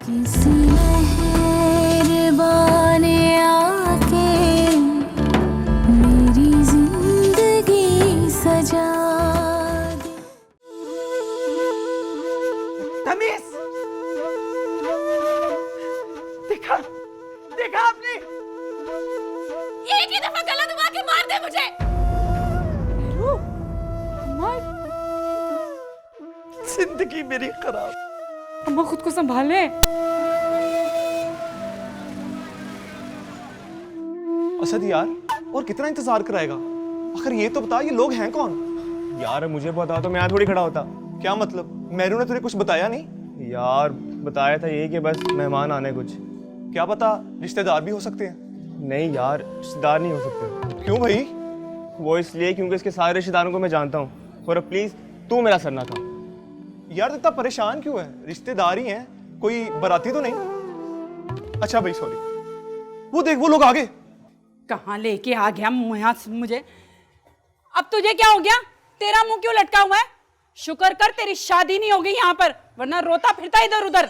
किसी मेहरबान आके मेरी जिंदगी सजा दे। तमीज, देखा देखा आपने? एक ही दफा गला दबा के मार दे मुझे। जिंदगी मेरी खराब। अम्मा खुद को संभाले। असद यार, और कितना इंतजार कराएगा? आखिर ये तो बता, ये लोग हैं कौन? यार मुझे बता तो मैं यहाँ थोड़ी खड़ा होता। क्या मतलब? मेरू ने तुझे कुछ बताया नहीं? यार बताया था ये कि बस मेहमान आने कुछ। क्या पता रिश्तेदार भी हो सकते हैं। नहीं यार, रिश्तेदार नहीं हो सकते। क्यों भाई? वो इसलिए क्योंकि इसके सारे रिश्तेदारों को मैं जानता हूँ। और प्लीज तू मेरा सर ना खा। यार इतना परेशान क्यों है? रिश्तेदार ही हैं, कोई बाराती तो नहीं? अच्छा भाई सॉरी। वो देख, वो लोग आ गए। कहाँ लेके आ गया मुझे? अब तुझे क्या हो गया? तेरा मुंह क्यों लटका हुआ है? शुक्र कर तेरी शादी नहीं हो गई यहाँ पर, वरना रोता फिरता इधर उधर।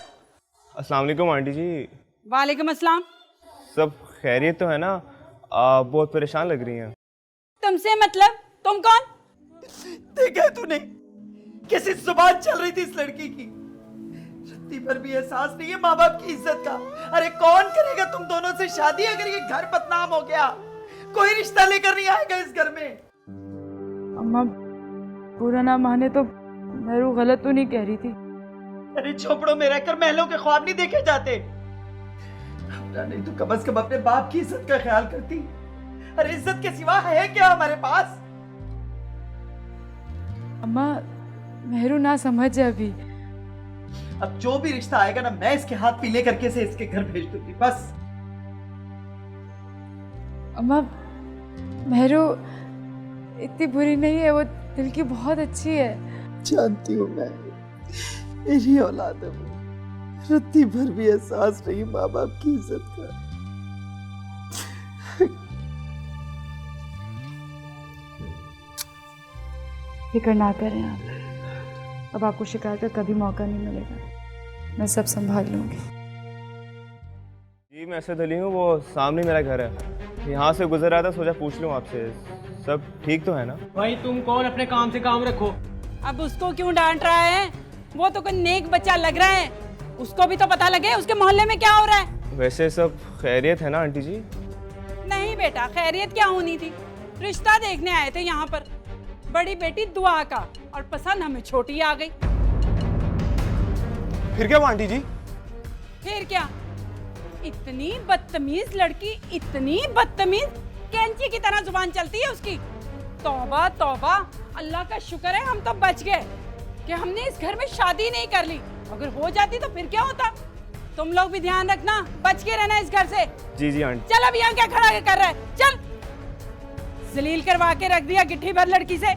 अस्सलाम वालेकुम आंटी जी। वालेकुम अस्सलाम। सब खैरियत तो है ना? आप बहुत परेशान लग रही हैं। तुमसे मतलब? तुम कौन? देखा तूने कैसी जुबान चल रही थी इस लड़की की? रत्ती भर भी एहसास नहीं है माँ बाप की इज्जत का। अरे कौन करेगा तुम दोनों से शादी अगर ये घर बदनाम हो गया? कोई रिश्ता लेकर नहीं आएगा इस घर में। अम्मा बुरा ना माने तो मेरू गलत तो नहीं कह रही थी। अरे झोपड़ों में रहकर महलों के ख्वाब नहीं देखे जाते? नहीं तो कम से कम अपने बाप की इज्जत का ख्याल करती। अरे इज्जत के सिवा है क्या हमारे पास? अम्मा मेहरू ना समझ अभी। अब जो भी रिश्ता आएगा ना, मैं इसके हाथ पीले करके से इसके घर भेज दूंगी बस। अम्मा मेहरू इतनी बुरी नहीं है, वो दिल की बहुत अच्छी है। जानती हूँ मैं, मेरी औलाद है वो। रत्ती भर भी एहसास नहीं माँ बाप की इज्जत का। फिक्र ना करें आप, अब आपको शिकायत का कभी मौका नहीं मिलेगा। मैं सब संभाल लूंगी। जी मैं असद अली हूँ, वो सामने मेरा घर है। यहाँ से गुजर रहा था, सोचा पूछ लूँ आपसे। सब ठीक तो है ना? भाई तुम कौन, अपने काम से काम रखो। अब उसको क्यों डांट रहा है? वो तो कोई नेक बच्चा लग रहा है, उसको भी तो पता लगे उसके मोहल्ले में क्या हो रहा है। वैसे सब खैरियत है ना आंटी जी? नहीं बेटा, खैरियत क्या होनी थी? रिश्ता देखने आए थे यहाँ पर, बड़ी बेटी दुआ का, और पसंद हमें छोटी आ गई। फिर क्या हुआ आंटी जी? फिर क्या? इतनी बदतमीज लड़की, इतनी बदतमीज, कैंची की तरह जुबान चलती है उसकी। तौबा तौबा, अल्लाह का शुक्र है हम तो बच गए कि हमने इस घर में शादी नहीं कर ली। अगर हो जाती तो फिर क्या होता? तुम लोग भी ध्यान रखना, बच के रहना इस घर से। जी जी आंटी। चल अब यहाँ क्या खड़ा कर रहा है? चल, जलील करवा के रख दिया गिट्ठी भर लड़की से।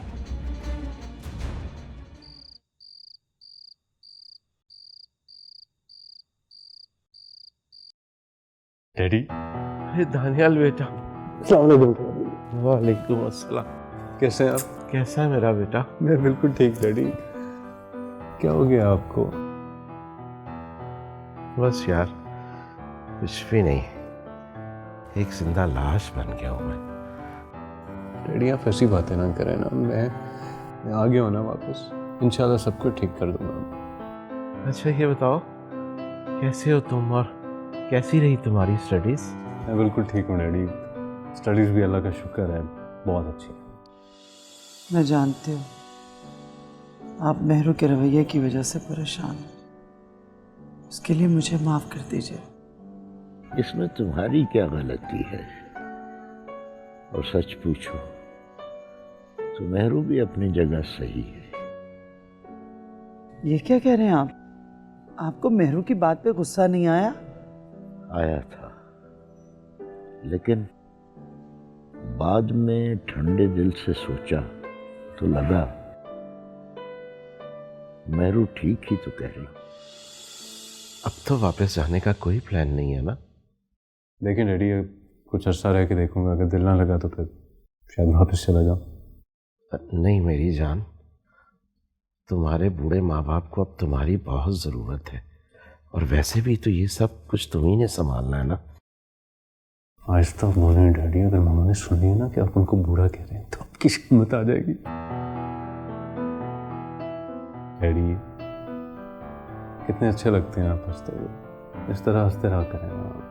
डैडी। अरे दानियाल बेटा। वालेकुम अस्सलाम। कैसे हैं आप? कैसा है मेरा बेटा? मैं बिल्कुल ठीक डैडी। क्या हो गया आपको? बस यार कुछ भी नहीं, एक जिंदा लाश बन गया हूँ मैं। डैडी आप ऐसी बातें ना करें ना, मैं आ गया हूँ ना वापस। इंशाल्लाह सब कुछ ठीक कर दूंगा। अच्छा ये बताओ, कैसे हो तुम और कैसी रही तुम्हारी स्टडीज? मैं बिल्कुल ठीक हूँ डैडी, स्टडीज़ भी अल्लाह का शुक्र है बहुत अच्छी है। मैं जानती हूँ आप मेहरू के रवैये की वजह से परेशान हैं, उसके लिए मुझे माफ कर दीजिए। इसमें तुम्हारी क्या गलती है? और सच पूछो तो मेहरू भी अपनी जगह सही है। ये क्या कह रहे हैं आप? आपको मेहरू की बात पे गुस्सा नहीं आया? आया था, लेकिन बाद में ठंडे दिल से सोचा तो लगा मेहरू ठीक ही तो कह रही। अब तो वापस जाने का कोई प्लान नहीं है ना? देखिए डैडी, कुछ अर्सा रह के देखूंगा, अगर दिल ना लगा तो फिर शायद वापस चला जाऊँ। नहीं मेरी जान, तुम्हारे बूढ़े माँ बाप को अब तुम्हारी बहुत ज़रूरत है। और वैसे भी तो ये सब कुछ तुम्ही ने संभालना है ना। आज तो आप बोल रहे डैडी, अगर मामा ने सुन लिया ना कि आप उनको बुरा कह रहे हैं तो आपकी हिम्मत आ जाएगी। डैडी कितने अच्छे लगते हैं आप हंसते हुए, इस तरह हंसते रहा करें ना।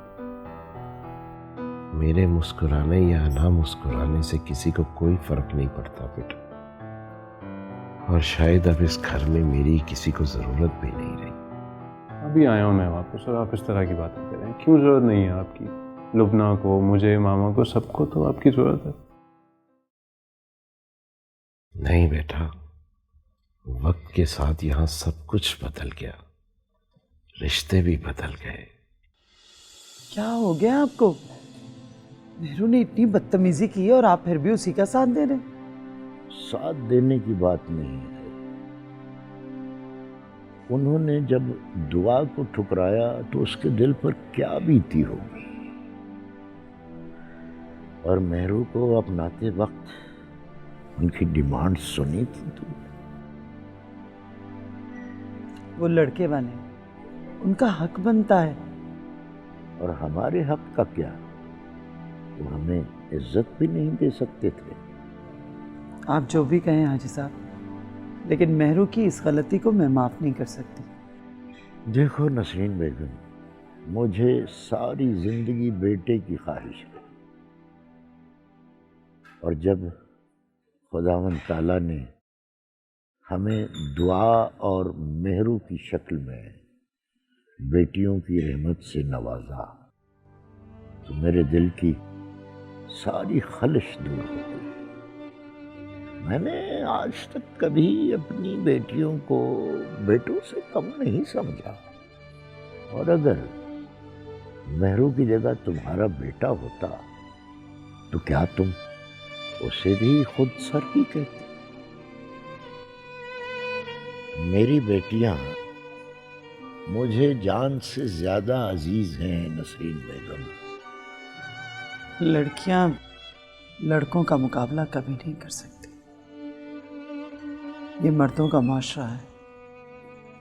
मेरे मुस्कुराने या ना मुस्कुराने से किसी को कोई फर्क नहीं पड़ता बेटा, और शायद अब इस घर में मेरी किसी को जरूरत भी नहीं रही। अभी आया हूँ मैं वापस और आप इस तरह की बातें कर रहे हैं। क्यों जरूरत नहीं है आपकी? लुबना को, मुझे, मामा को, सबको तो आपकी जरूरत है। नहीं बेटा, वक्त के साथ यहाँ सब कुछ बदल गया, रिश्ते भी बदल गए। क्या हो गया आपको? मेहरू ने इतनी बदतमीजी की है और आप फिर भी उसी का साथ दे रहे हैं। साथ देने की बात नहीं है। उन्होंने जब दुआ को ठुकराया तो उसके दिल पर क्या बीती होगी। और मेहरू को अपनाते वक्त उनकी डिमांड सुनी थी तो वो लड़के वाले, उनका हक बनता है। और हमारे हक का क्या? वो हमें इज्जत भी नहीं दे सकते थे। आप जो भी कहें हाजी साहब, लेकिन मेहरू की इस गलती को मैं माफ नहीं कर सकती। देखो नसरीन बेगम, मुझे सारी जिंदगी बेटे की ख्वाहिश है, और जब खुदावंद ताला ने हमें दुआ और मेहरू की शक्ल में बेटियों की रहमत से नवाजा तो मेरे दिल की सारी खलिश दूर हो गई। मैंने आज तक कभी अपनी बेटियों को बेटों से कम नहीं समझा, और अगर मेहरू की जगह तुम्हारा बेटा होता तो क्या तुम उसे भी खुद सर ही कहती? मेरी बेटियां मुझे जान से ज्यादा अजीज हैं नसरीन बेगम। लड़कियां लड़कों का मुकाबला कभी नहीं कर सकती। ये मर्दों का माशरा है,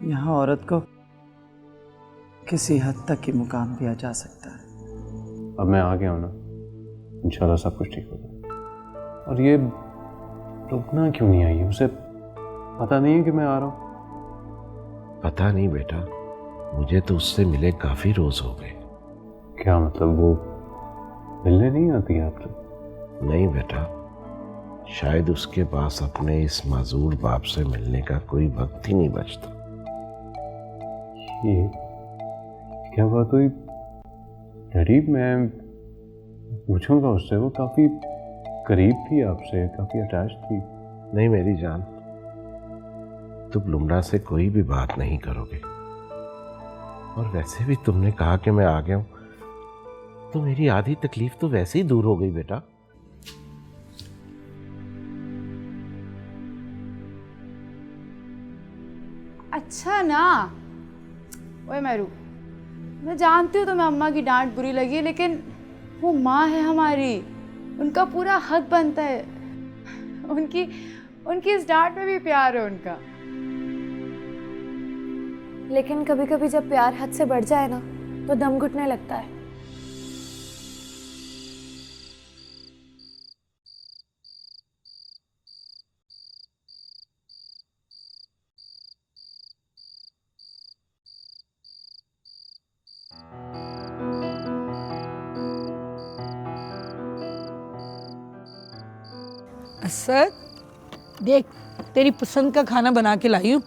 यहाँ औरत को किसी हद तक ही मुकाम दिया जा सकता है। अब मैं आ गया हूँ ना, इंशाल्लाह सब कुछ ठीक होगा। और ये रुकना क्यों नहीं आई? उसे पता नहीं है कि मैं आ रहा हूँ? पता नहीं बेटा, मुझे तो उससे मिले काफी रोज हो गए। क्या मतलब, वो मिलने नहीं आती है आपसे? नहीं बेटा, शायद उसके पास अपने इस माजूर बाप से मिलने का कोई वक्त ही नहीं बचता। ये क्या बात हुई डैडी? मैं पूछूंगा उससे, वो काफी करीब थी आपसे, काफी अटैच थी। नहीं मेरी जान, तुम लुमड़ा से कोई भी बात नहीं करोगे, और वैसे भी तुमने कहा कि मैं आ गया हूं, तो मेरी आधी तकलीफ तो वैसे ही दूर हो गई बेटा। अच्छा ना। ओए मेहरू, मैं जानती हूँ तुम्हें अम्मा की डांट बुरी लगी, लेकिन वो माँ है हमारी, उनका पूरा हक बनता है। उनकी इस डांट में भी प्यार है उनका। लेकिन कभी कभी जब प्यार हद से बढ़ जाए ना तो दम घुटने लगता है। असद, देख तेरी पसंद का खाना बना के लाई हूं।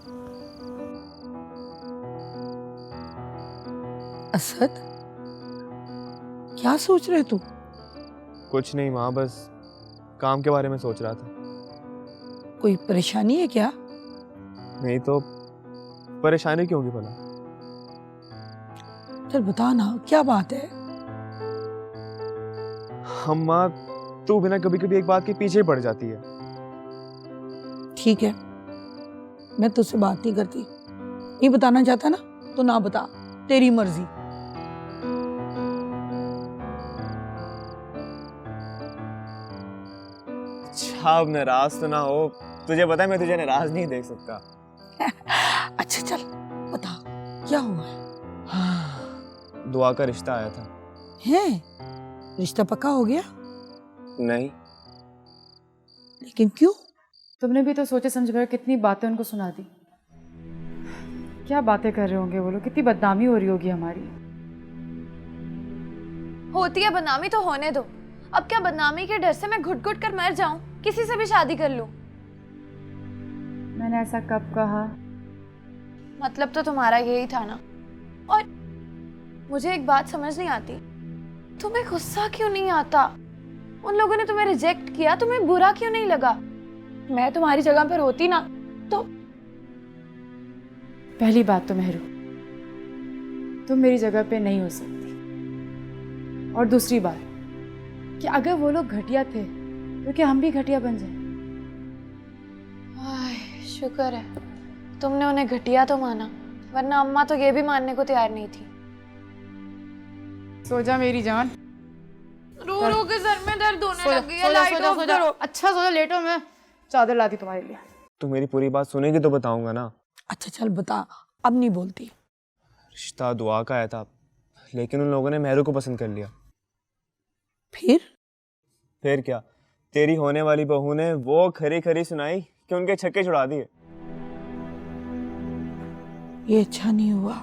असद, क्या सोच रहे तू? कुछ नहीं माँ, बस काम के बारे में सोच रहा था। कोई परेशानी है क्या? नहीं तो परेशानी क्यों होगी भला? चल बता ना, क्या बात है? हम माँ, तू बिना कभी कभी एक बात के पीछे पड़ जाती है। ठीक है, मैं तुझसे बात नहीं करती। नहीं बताना चाहता ना तो ना बता, तेरी मर्जी। अच्छा अब नाराज तो ना हो, तुझे पता है मैं तुझे नाराज नहीं देख सकता। अच्छा चल बता, क्या हुआ है? दुआ का रिश्ता आया था। है रिश्ता पक्का हो गया? नहीं। लेकिन क्यों? तुमने भी तो सोचे समझ कर कितनी बातें उनको सुना दी। क्या बातें कर रहे होंगे वो लोग, कितनी बदनामी हो रही होगी हमारी। होती है बदनामी तो होने दो। अब क्या बदनामी के डर से मैं घुट घुट कर मर जाऊं, किसी से भी शादी कर लूं? मैंने ऐसा कब कहा? मतलब तो तुम्हारा यही था ना। और मुझे एक बात समझ नहीं आती, तुम्हें गुस्सा क्यों नहीं आता? उन लोगों ने तुम्हें रिजेक्ट किया, तुम्हें बुरा क्यों नहीं लगा? मैं तुम्हारी जगह पर होती ना तो। पहली बात तो मेहरू, तुम मेरी जगह पे नहीं हो सकती। और दूसरी बात कि अगर वो लोग घटिया थे तो क्या हम भी घटिया बन जाए? शुक्र है तुमने उन्हें घटिया तो माना, वरना अम्मा तो ये भी मानने को तैयार नहीं थी। सो जा मेरी जान। रो रो के सर में दर्द होने लग गई है। सो जा, लाइट सो जा, ऑफ सो जा। करो। अच्छा सो जा, लेटो, मैं चादर लाती तुम्हारे लिए। तू मेरी पूरी बात सुनेगी तो बताऊंगा ना। अच्छा चल बता, अब नहीं बोलती। रिश्ता दुआ का आया था, लेकिन उन लोगों ने मेहरू को पसंद कर लिया। फिर क्या, तेरी होने वाली बहू ने वो खरी खरी सुनाई कि उनके छक्के छुड़ा दिए। ये अच्छा नहीं हुआ।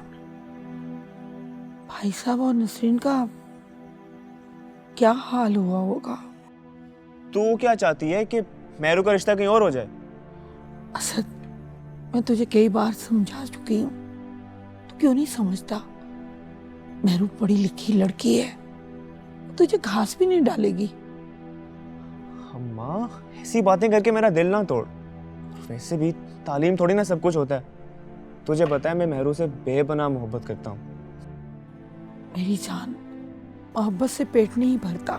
भाई साहब और नसरीन का क्या हाल हुआ होगा? तू क्या चाहती है कि मेहरू का रिश्ता कहीं और हो जाए? असद, मैं तुझे कई बार समझा चुकी हूँ, तू क्यों नहीं समझता? मेहरू पढ़ी लिखी लड़की है, तुझे घास भी नहीं डालेगी। अम्मा, ऐसी बातें करके मेरा दिल ना तोड़। वैसे भी तालीम थोड़ी ना सब कुछ होता है। तुझे पता है मैं मेहरू से बेपनाह मोहब्बत करता हूँ। मेरी जान, मोहब्बत से पेट नहीं भरता।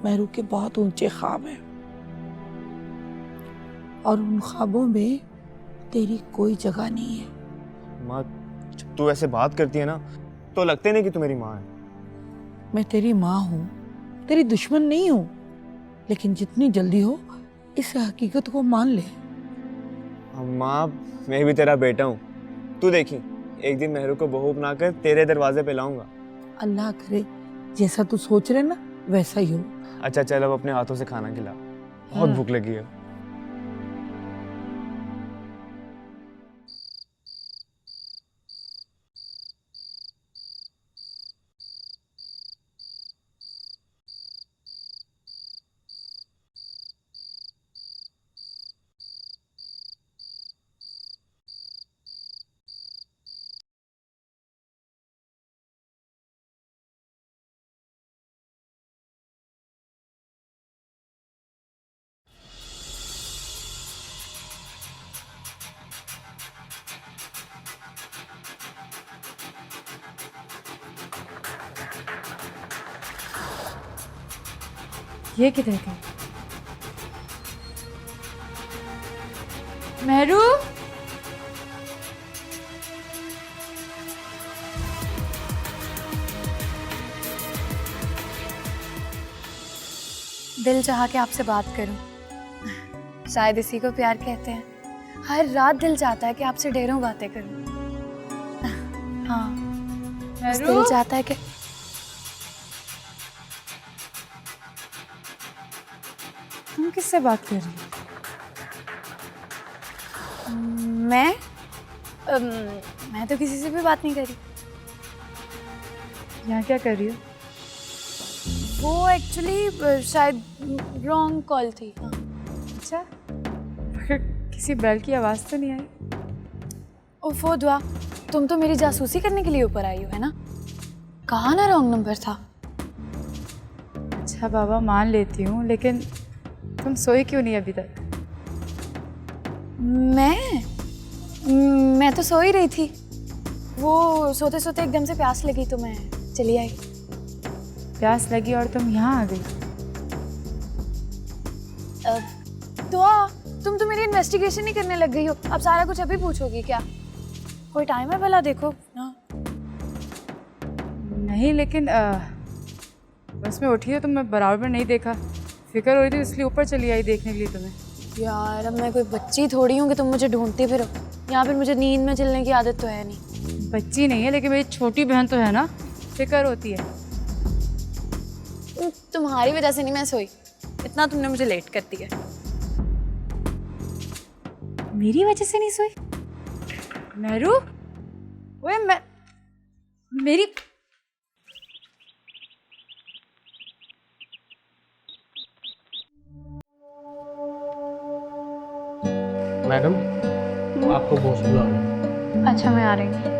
मेहरू के बहुत ऊंचे ख्वाब हैं और उन ख्वाबों में तेरी कोई जगह नहीं है। माँ, जब तू ऐसे बात करती है ना तो लगते नहीं कि तू मेरी माँ है। मैं तेरी माँ हूँ, तेरी दुश्मन नहीं हूँ, लेकिन जितनी जल्दी हो इस हकीकत को मान ले। अम्मा, मैं भी तेरा बेटा हूँ। तू देखी, एक दिन मेहरू को बहू बनाकर तेरे दरवाजे पे लाऊंगा। अल्लाह करे जैसा तू सोच रहे ना वैसा ही हो। अच्छा चल, अब अपने हाथों से खाना खिला, बहुत भूख लगी है। ये किधर गए? मेहरू, दिल चाहा के आपसे बात करूं, शायद इसी को प्यार कहते हैं। हर रात दिल चाहता है कि आपसे ढेरों बातें करूं। हाँ, बस दिल चाहता है कि तुम किससे बात कर रही हो? मैं तो किसी से भी बात नहीं करी। यहाँ क्या कर रही हो? वो एक्चुअली शायद रॉन्ग कॉल थी। हाँ। अच्छा, किसी बैल की आवाज़ तो नहीं आई? ओफो दुआ, तुम तो मेरी जासूसी करने के लिए ऊपर आई हो, है ना? कहाँ ना रॉन्ग नंबर था। अच्छा बाबा, मान लेती हूँ, लेकिन तुम सोई क्यों नहीं अभी तक? मैं तो सो ही रही थी। वो सोते सोते एकदम से प्यास लगी तो मैं चली आई। प्यास लगी और तुम यहाँ आ गई? दुआ, तुम तो मेरी इन्वेस्टिगेशन ही करने लग गई हो। अब सारा कुछ अभी पूछोगी क्या? कोई टाइम है भला, देखो ना। नहीं, लेकिन बस में उठी हो तो मैं बराबर में नहीं देखा। फिक्र हो रही थी इसलिए ऊपर चली आई देखने के लिए तुम्हें। यार, अब मैं कोई बच्ची थोड़ी हूँ कि तुम मुझे ढूंढती फिरो। यहाँ पर मुझे नींद में चलने की आदत तो है नहीं। बच्ची नहीं है लेकिन मेरी छोटी बहन तो है ना, फिक्र होती है। तुम्हारी वजह से नहीं मैं सोई, इतना तुमने मुझे लेट कर दिया। मेरी वजह से नहीं सोई? मेरू, ओए मेरी मैडम आपको बॉस बुला रहे हैं। अच्छा मैं आ रही हूँ।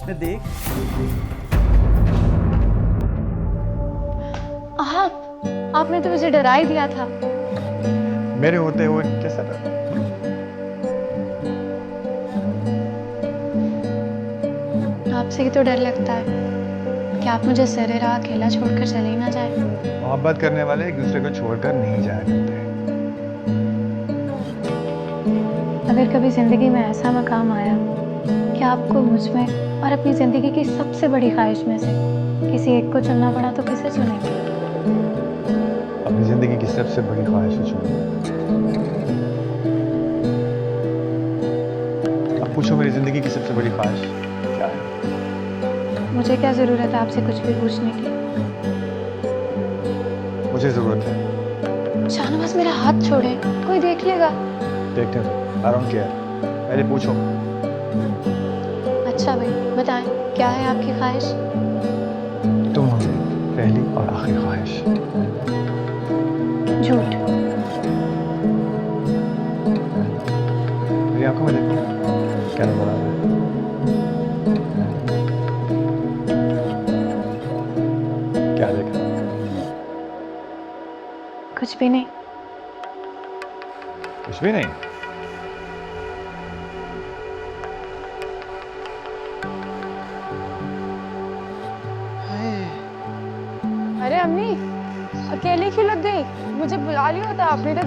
मैं देख, आपने तो मुझे डरा ही दिया था। मेरे होते हुए कैसा डर? आपसे ही तो डर लगता है कि आप मुझे सरे राह अकेला छोड़कर चले ही ना जाए। मोहब्बत करने वाले एक दूसरे को छोड़कर नहीं जाया करते। अगर कभी जिंदगी में ऐसा मकाम आया कि आपको मुझ में और अपनी जिंदगी की सबसे बड़ी ख्वाहिश में से किसी एक को चुनना पड़ा तो किसे चुनेंगे? अपनी जिंदगी की सबसे बड़ी ख्वाहिश है चुनना। अब पूछो मेरी जिंदगी की सबसे बड़ी ख्वाहिश क्या है? मुझे क्या जरूरत है आपसे कुछ भी पूछने की? मुझे जरूरत है। शाहनवाज मेरा हाथ छोड़े, कोई देख लेगा। देखते हैं, I don't care। पहले पूछो। अच्छा भाई बताएं, क्या है आपकी ख्वाहिश? तुम हो पहली और आखिरी ख्वाहिश। झूठ। मेरी आंखों में देखो, क्या नजर आ रहा है? क्या देखा? कुछ भी नहीं। कुछ भी नहीं। अरे अम्मी, अकेली क्यों लग गई? मुझे बुला लिया होता आपने तो।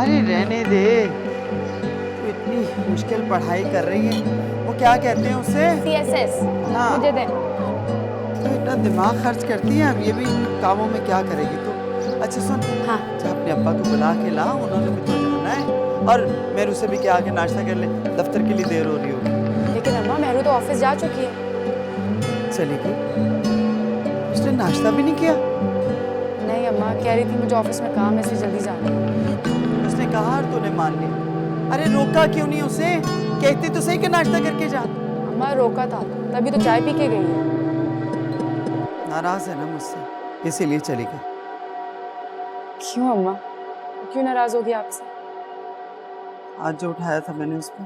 अरे रहने दे, तू इतनी मुश्किल पढ़ाई कर रही है, वो क्या कहते हैं उसे? CSS। हाँ। मुझे दे। तो इतना दिमाग खर्च करती है, अब ये भी इन कामों में क्या करेगी तू? अच्छा सुन, हाँ। जा अपने अब्बा को बुला के ला, उन्होंने भी तो जाना है। और मेरू से भी क्या आके नाश्ता कर ले, दफ्तर के लिए देर हो रही होगी। लेकिन अम्मा मेरू तो ऑफिस जा चुकी है। चलेगी? उसने नाश्ता भी नहीं किया? नहीं अम्मा, कह रही थी मुझे ऑफिस में काम है इसलिए जल्दी जाना है। उसने कहा और तूने मान लिया। अरे रोका क्यों नहीं उसे? कहती तो सही कि नाश्ता करके जा। अम्मा रोका था, तभी तो चाय पी के गई है। नाराज है ना मुझसे, इसीलिए चली गई। क्यों अम्मा, क्यों नाराज होगी आपसे? आज जो उठाया था मैंने उस पर,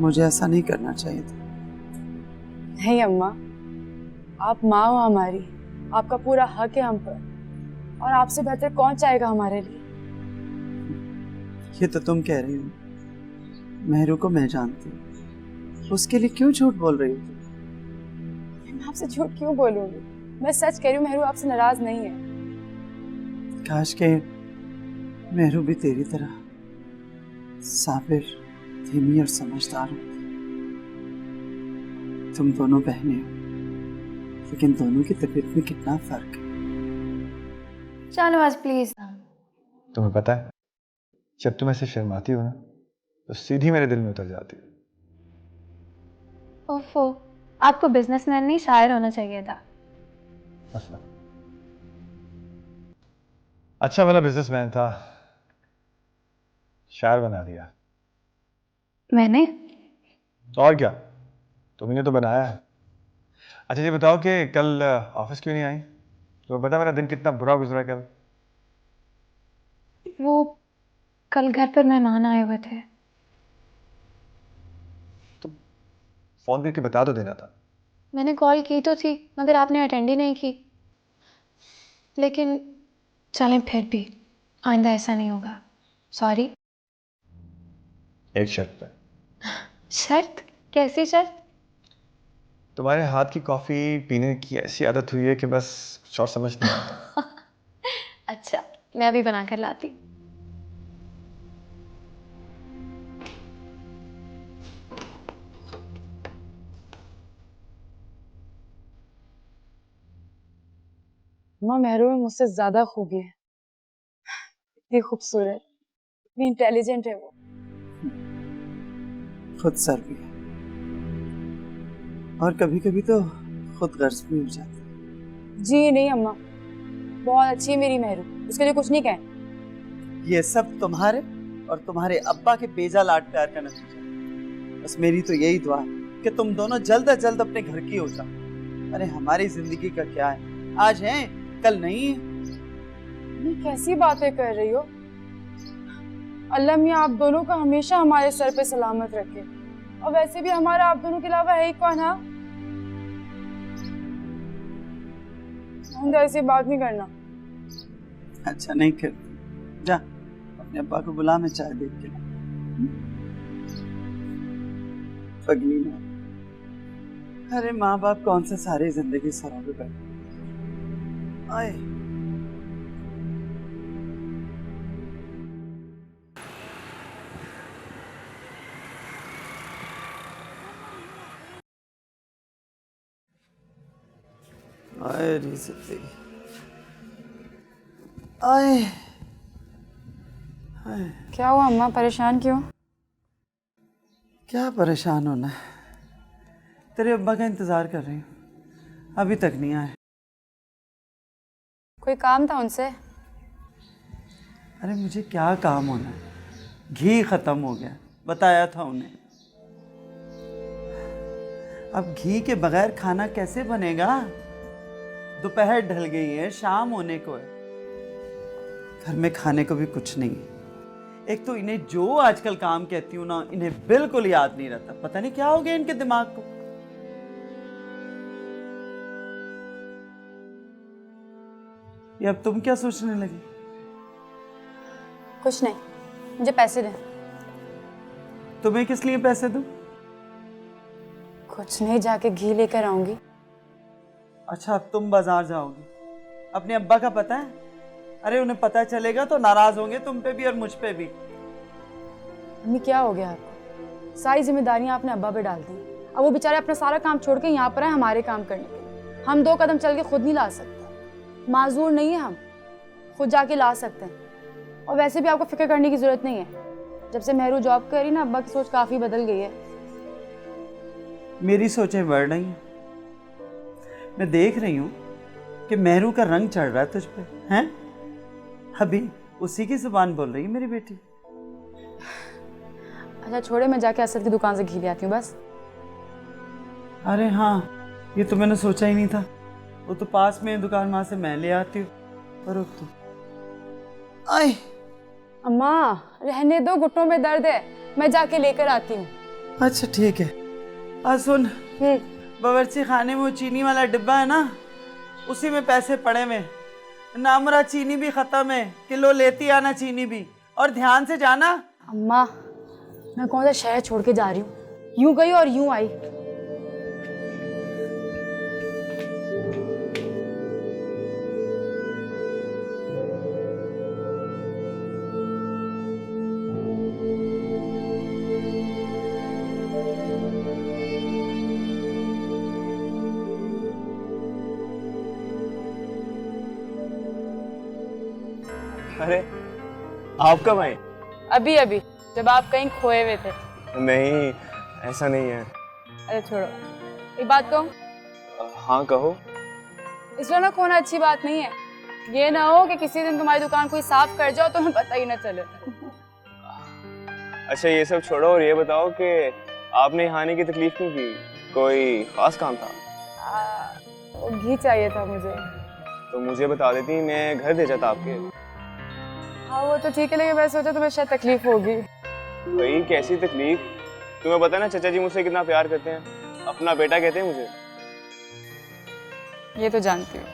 मुझे ऐसा नहीं करना चाहिए था। नहीं अम्मा, आप माँ हो हमारी, आपका पूरा हक है हम पर, और आपसे बेहतर कौन चाहेगा हमारे लिए? ये तो तुम कह रही हो, मेहरू को मैं जानती हूँ, उसके लिए क्यों झूठ बोल रही हो? मैं आपसे झूठ क्यों बोलूंगी? मैं सच कह रही हूँ, मेहरू आपसे नाराज नहीं है। काश के मेहरू भी तेरी तरह साबिर, धीमी और समझदार होती। तुम दोनों बहनें हो, लेकिन दोनों की तबीयत में कितना फर्क है। शाहनवाज प्लीज। तुम्हें पता है, जब तुम ऐसे शर्माती हो ना, तो सीधी मेरे दिल में उतर जाती हो। ओफो, आपको बिजनेसमैन नहीं शायर होना चाहिए था। अच्छा वाला बिजनेसमैन था, शायर बना दिया। मैंने? और क्या, तुम्ही ने तो बनाया है। अच्छा ये बताओ कि कल ऑफिस क्यों नहीं आई? तो बता मेरा दिन कितना बुरा गुजरा कल। वो कल घर पर मेहमान आए हुए थे। तो फोन करके बता तो देना था। मैंने कॉल की तो थी मगर आपने अटेंड ही नहीं की। लेकिन चलें फिर भी, आइंदा ऐसा नहीं होगा। सॉरी। एक शर्त पे। शर्त? कैसी शर्त? तुम्हारे हाथ की कॉफी पीने की ऐसी आदत हुई है कि बस कुछ और समझ नहीं आता। अच्छा, मैं अभी बना कर लाती। माँ मेहरू में मुझसे ज्यादा खूबी है, इतनी खूबसूरत, इतनी इंटेलिजेंट है वो। खुद सर भी है और कभी कभी तो खुद गर्ज भी हो जाती है। जी नहीं अम्मा, बहुत अच्छी है मेरी मेहरू, उसके लिए कुछ नहीं कहें। ये सब तुम्हारे और तुम्हारे अब्बा के बेजा लाड प्यार का नतीजा है। बस मेरी तो यही दुआ है कि तुम दोनों जल्द अज जल्द अपने घर की हो जाओ। अरे हमारी जिंदगी का क्या है, आज है कल नहीं है। ये कैसी बातें कर रही हो? अल्लाह मियाँ आप दोनों को हमेशा हमारे सर पे सलामत रखे। और वैसे भी हमारा आप दोनों के अलावा है ही कौन? हाँ, ऐसी बात नहीं करना। अच्छा नहीं करती, जा अपने अब्बा को बुला, मैं चाय देख के ला। पगली ना। अरे माँ बाप कौन सा सारी जिंदगी सरों पे बैठे। आए आए री सकती आए। क्या हुआ अम्मा, परेशान क्यों? क्या परेशान होना है, तेरे अब्बा का इंतजार कर रही हूँ, अभी तक नहीं आए। कोई काम था उनसे? अरे मुझे क्या काम होना है, घी खत्म हो गया, बताया था उन्हें। अब घी के बगैर खाना कैसे बनेगा? दोपहर ढल गई है, शाम होने को है, घर में खाने को भी कुछ नहीं है। एक तो इन्हें जो आजकल काम कहती हूँ ना, इन्हें बिल्कुल याद नहीं रहता। पता नहीं क्या हो गया इनके दिमाग को। ये अब तुम क्या सोचने लगी? कुछ नहीं, मुझे पैसे दे। तुम्हें किस लिए पैसे दूं? कुछ नहीं, जाके घी लेकर आऊंगी। अच्छा अब तुम बाजार जाओगी, अपने अब्बा का पता है? अरे उन्हें पता चलेगा तो नाराज होंगे तुम पे भी और मुझ पे भी। अम्मी क्या हो गया आपको? सारी जिम्मेदारियां आपने अब्बा पे डाल दी। अब वो बेचारे अपना सारा काम छोड़ के यहाँ पर आए हमारे काम करने के लिए। हम 2 कदम चल के खुद नहीं ला सकते, माजूर नहीं है हम, खुद जाके ला सकते हैं। और वैसे भी आपको फिक्र करने की जरूरत नहीं है। जब से मेहरू जॉब कर रही ना, अब्बा की सोच काफी बदल गई है। मेरी सोचें बढ़ रही हैं, मैं देख रही हूँ कि मेहरू का रंग चढ़ रहा है तुझ पे, हैं? अभी उसी की जुबान बोल रही है मेरी बेटी। अच्छा छोड़े, मैं जाके असद की दुकान से घी ले आती हूँ बस। अरे हाँ, ये तो मैंने सोचा ही नहीं था, वो तो पास में है दुकान, वहां से मैं ले आती हूँ। पर रुक तू। आए अम्मा रहने दो, घुटनों में दर्द है, मैं जाके लेकर आती हूँ। अच्छा ठीक है। आज सुन, बावर्ची खाने में वो चीनी वाला डिब्बा है ना, उसी में पैसे पड़े हुए। नामरा चीनी भी खत्म है, किलो लेती आना चीनी भी, और ध्यान से जाना। अम्मा मैं कौन सा शहर छोड़ के जा रही हूँ, यूं गई और यूं आई। अरे आप कब आए? अभी अभी, जब आप कहीं खोए हुए थे। नहीं ऐसा नहीं है। अरे छोड़ो, एक बात कहूँ? हाँ कहो। इसलिए ना खोना अच्छी बात नहीं है। ये ना हो कि किसी दिन तुम्हारी दुकान कोई साफ कर जाओ तो हमें पता ही ना चले। अच्छा ये सब छोड़ो और ये बताओ कि आपने यहाँ आने की तकलीफ क्यों की? कोई खास काम था? वो घी चाहिए था मुझे। तो मुझे बता देती, मैं घर दे जाता आपके। हाँ वो तो ठीक है, लेकिन मैं सोचा तुम्हें शायद तकलीफ होगी। भाई कैसी तकलीफ? तुम्हें पता है ना चाचा जी मुझसे कितना प्यार करते हैं, अपना बेटा कहते हैं मुझे। ये तो जानती हूँ।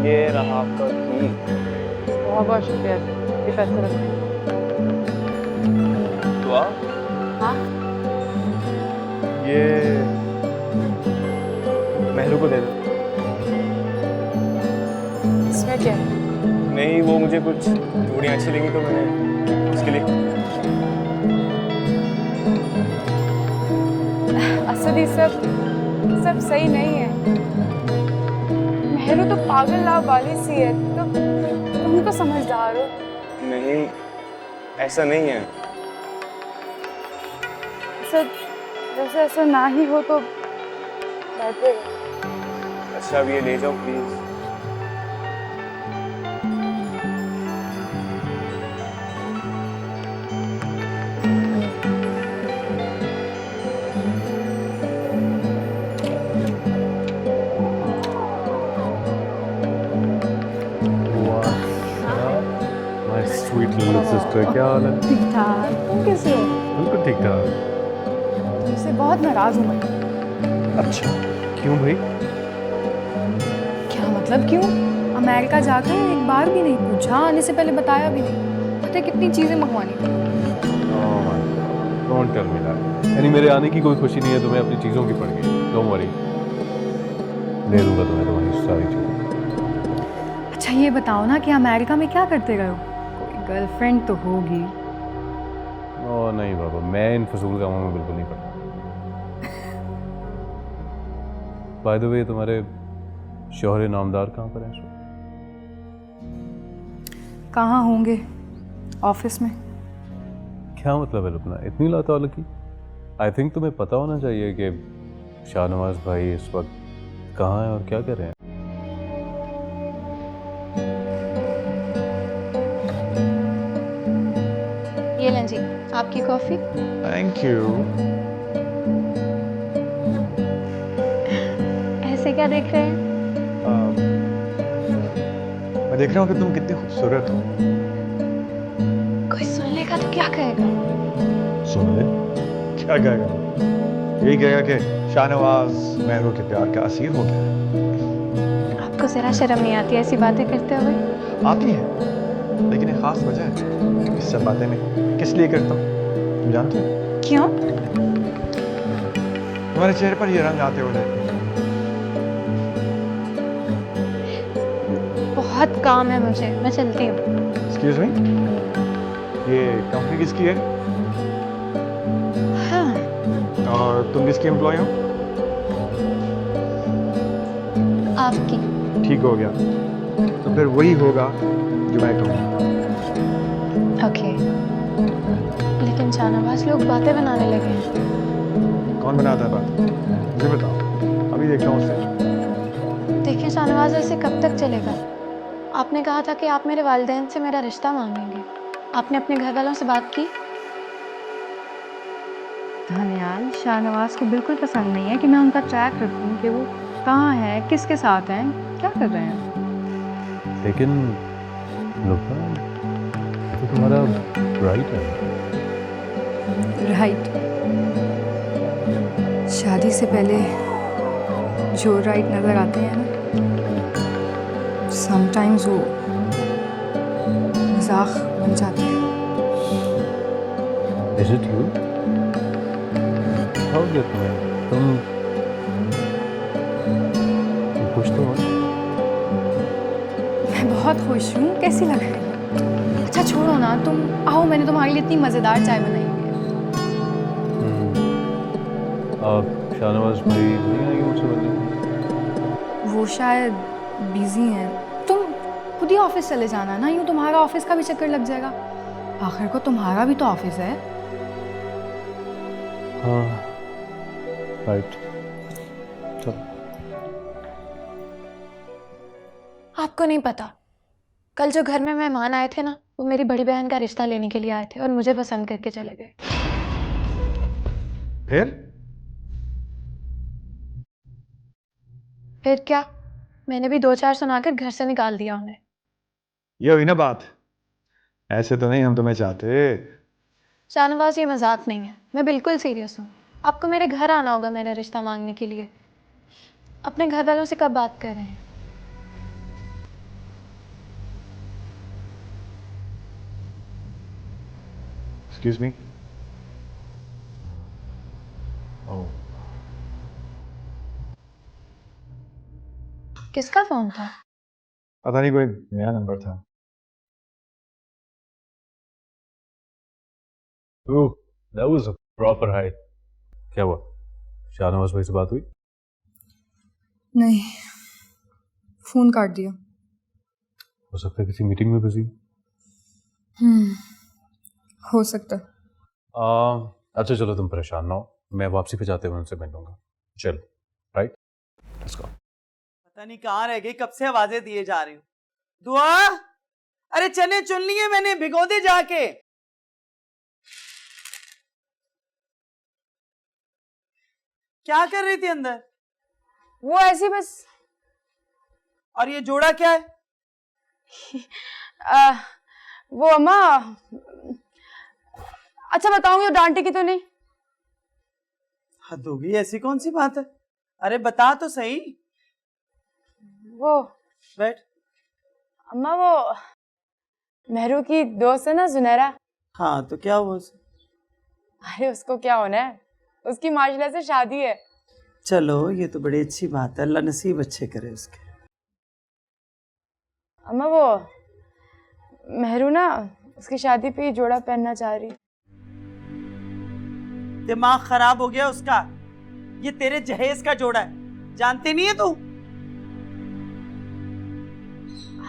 ये रहा आपका घी। बहुत बहुत शुक्रिया, ये पैसे रखो। दुआ? हाँ ये मेहरू को दे दो। इसमें क्या है? नहीं, वो मुझे कुछ चूड़ियाँ अच्छी लगी तो मैंने उसके लिए। असद ये सब सही नहीं है। मेहरू तो पागल लावाली सी है, तुम तो समझदार हो। नहीं, ऐसा नहीं है। जैसे ऐसा ना ही हो तो बेहतर है। अच्छा अब ये ले जाओ प्लीज। स्वीट लिटिल सिस्टर, क्या हाल है? ठीक ठाक, तुम कैसे हो? बिल्कुल ठीक ठाक। तुमसे बहुत नाराज हूँ मैं। अच्छा, क्यों भाई? क्या मतलब क्यों? अमेरिका जाकर एक बार भी नहीं पूछा, आने से पहले बताया भी नहीं। पता है कितनी चीजें मंगवानी थी। Don't tell me that. यानी मेरे आने की कोई खुशी नहीं है तुम्हें, अपनी चीज़ों की पड़ गई। डोंट वरी, ले दूंगा तुम्हें तुम्हारी सारी चीज़ें। अच्छा ये बताओ ना कि अमेरिका में क्या करते गए हो? कोई गर्लफ्रेंड तो होगी। ओह नहीं बाबा, मैं इन फजूल कामों में बिल्कुल नहीं पड़ता। बाय द वे, तुम्हारे शौहर नामदार कहाँ पर हैं इस वक्त? कहाँ होंगे? ऑफिस में। क्या मतलब है लुपना, इतनी लातौलकी? आई थिंक तुम्हें पता होना चाहिए कि शाहनवाज भाई इस वक्त कहाँ हैं और क्या कर रहे हैं। ये लें जी आपकी कॉफी। Thank you. ऐसे क्या देख रहे हैं? मैं देख रहा हूँ कि तुम कितनी खूबसूरत हो। कोई सुन लेगा तो क्या कहेगा? सुन ले, क्या कहेगा? यही कहेगा कि शाहनवाज मेहरू के प्यार का असीर हो गया। आपको जरा शर्म नहीं आती ऐसी बातें करते हुए? आती है, लेकिन एक खास वजह है। इस सब बातें मैं किस लिए करता हूँ तुम जानते हो? क्यों? तुम्हारे चेहरे पर ये रंग आते हुए। बहुत काम है मुझे, मैं चलती हूँ। एक्सक्यूज मी, ये कंपनी किसकी है? हाँ, और तुम किसकी एम्प्लॉय हो? आपकी। ठीक हो गया, तो फिर वही होगा जो मैं कहूँगा। ओके, लेकिन शाहनवाज लोग बातें बनाने लगे हैं। कौन बनाता है बात? मुझे बताओ, अभी देखता हूँ उसे। देखिए शाहनवाज, ऐसे कब तक चलेगा? आपने कहा था कि आप मेरे वालिदैन से मेरा रिश्ता मांगेंगे। आपने अपने घर वालों से बात की? धन्याल, शाहनवाज को बिल्कुल पसंद नहीं है कि मैं उनका ट्रैक रखूं कि वो कहाँ है, किसके साथ हैं, क्या कर रहे हैं। लेकिन लुपना, ये तो तुम्हारा राइट है। राइट? शादी से पहले जो राइट नजर आते हैं ना, समटाइम्स वो मजाक बन जाते हैं। Is it you? हो गया तुम्हें? तुम बहुत खुश हूँ। कैसी लग रही है? अच्छा छोड़ो ना, तुम आओ, मैंने तुम्हारे लिए इतनी मज़ेदार चाय बनाई है। शाहनवाज भाई नहीं आएंगे मुझसे मिलने? वो शायद बिजी हैं। तुम खुद ही ऑफिस चले जाना ना, यूँ तुम्हारा ऑफिस का भी चक्कर लग जाएगा। आखिर को तुम्हारा भी तो ऑफिस है। हाँ राइट। चलो। आपको नहीं पता, कल जो घर में मेहमान आए थे ना, वो मेरी बड़ी बहन का रिश्ता लेने के लिए आए थे और मुझे पसंद करके चले गए। फिर क्या, मैंने भी 2-4 सुनाकर घर से निकाल दिया उन्हें। ये हुई ना बात। ऐसे तो नहीं हम तुम्हें चाहते। शाहनवाज, ये मजाक नहीं है, मैं बिल्कुल सीरियस हूँ। आपको मेरे घर आना होगा मेरा रिश्ता मांगने के लिए। अपने घर वालों से कब बात कर रहे हैं? Excuse me. ओह, किसका फोन था? पता नहीं, कोई नया नंबर था। ओह, that was a proper hide. क्या हुआ? शाहनवाज भाई से बात हुई? नहीं, फोन काट दिया। हो सकता है किसी मीटिंग में बिजी। हो सकता है। अच्छा चलो, तुम परेशान ना हो, मैं वापसी पे जाते हुए उनसे मिल लूंगा। चलो, राइट, लेट्स गो। पता नहीं कहाँ रह गई, कब से आवाजें दिए जा रही हूँ। दुआ, अरे चने चुन लिए मैंने, भिगो दे जाके। क्या कर रही थी अंदर? वो ऐसी बस। और ये जोड़ा क्या है? वो अम्मा, अच्छा बताऊंगी तो डांटेगी तो नहीं? हद हो गई, ऐसी कौन सी बात है? अरे बता तो सही। वो बैठ। अम्मा, वो मेहरू की दोस्त है ना जुनैरा। हाँ तो क्या हुआ उसे? अरे उसको क्या होना है, उसकी माशाल्लाह से शादी है। चलो ये तो बड़ी अच्छी बात है, अल्लाह नसीब अच्छे करे उसके। अम्मा, वो मेहरू ना उसकी शादी पे ये जोड़ा पहनना चाह रही। दिमाग खराब हो गया उसका। ये तेरे जहेज का जोड़ा है, जानती नहीं है तू?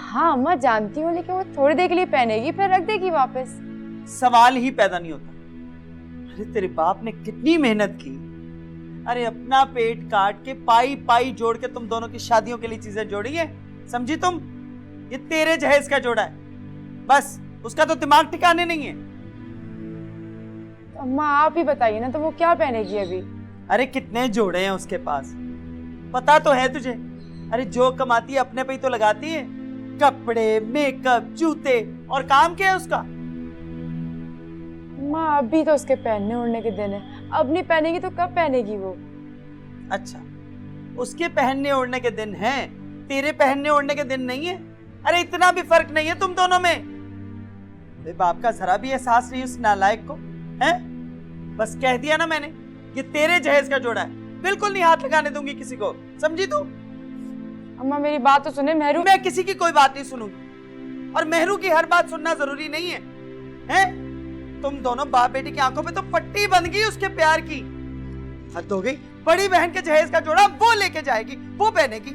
हाँ अम्मा जानती हूँ, लेकिन वो थोड़ी देर के लिए पहनेगी फिर रख देगी वापस। सवाल ही पैदा नहीं होता। अरे तेरे बाप ने कितनी मेहनत की, अरे अपना पेट काट के पाई पाई जोड़ के तुम दोनों की शादियों के लिए चीजें जोड़ी है, समझी तुम? ये तेरे जहेज का जोड़ा है, बस उसका तो दिमाग ठिकाने नहीं है। अम्मा आप ही बताइए ना, तो वो क्या पहनेगी अभी? अरे कितने जोड़े हैं उसके पास, पता तो है तुझे? अरे जो कमाती है अपने पे ही तो लगाती है, कपड़े, मेकअप, जूते, और काम क्या है उसका? अम्मा अभी तो उसके पहनने ओढ़ने के दिन है, अब नहीं पहनेगी तो कब पहनेगी वो? अच्छा, उसके पहनने ओढ़ने के दिन हैं, तेरे पहनने ओढ़ने के दिन नहीं है? अरे इतना भी फर्क नहीं है तुम दोनों में। मेरे बाप का जरा भी एहसास नहीं उस नालायक को, हैं? बस कह दिया ना मैंने, ये तेरे जहेज का जोड़ा है, बिल्कुल नहीं हाथ लगाने दूंगी किसी को, समझी तू? अम्मा मेरी बात तो सुने मेहरू। मैं किसी की कोई बात नहीं सुनूंगी, और मेहरू की हर बात सुनना जरूरी नहीं है, हैं? तुम दोनों बाप बेटी की आंखों पे तो पट्टी बंध गई उसके प्यार की। हद हो गई, बड़ी बहन के जहेज का जोड़ा वो लेके जाएगी, वो पहनेगी,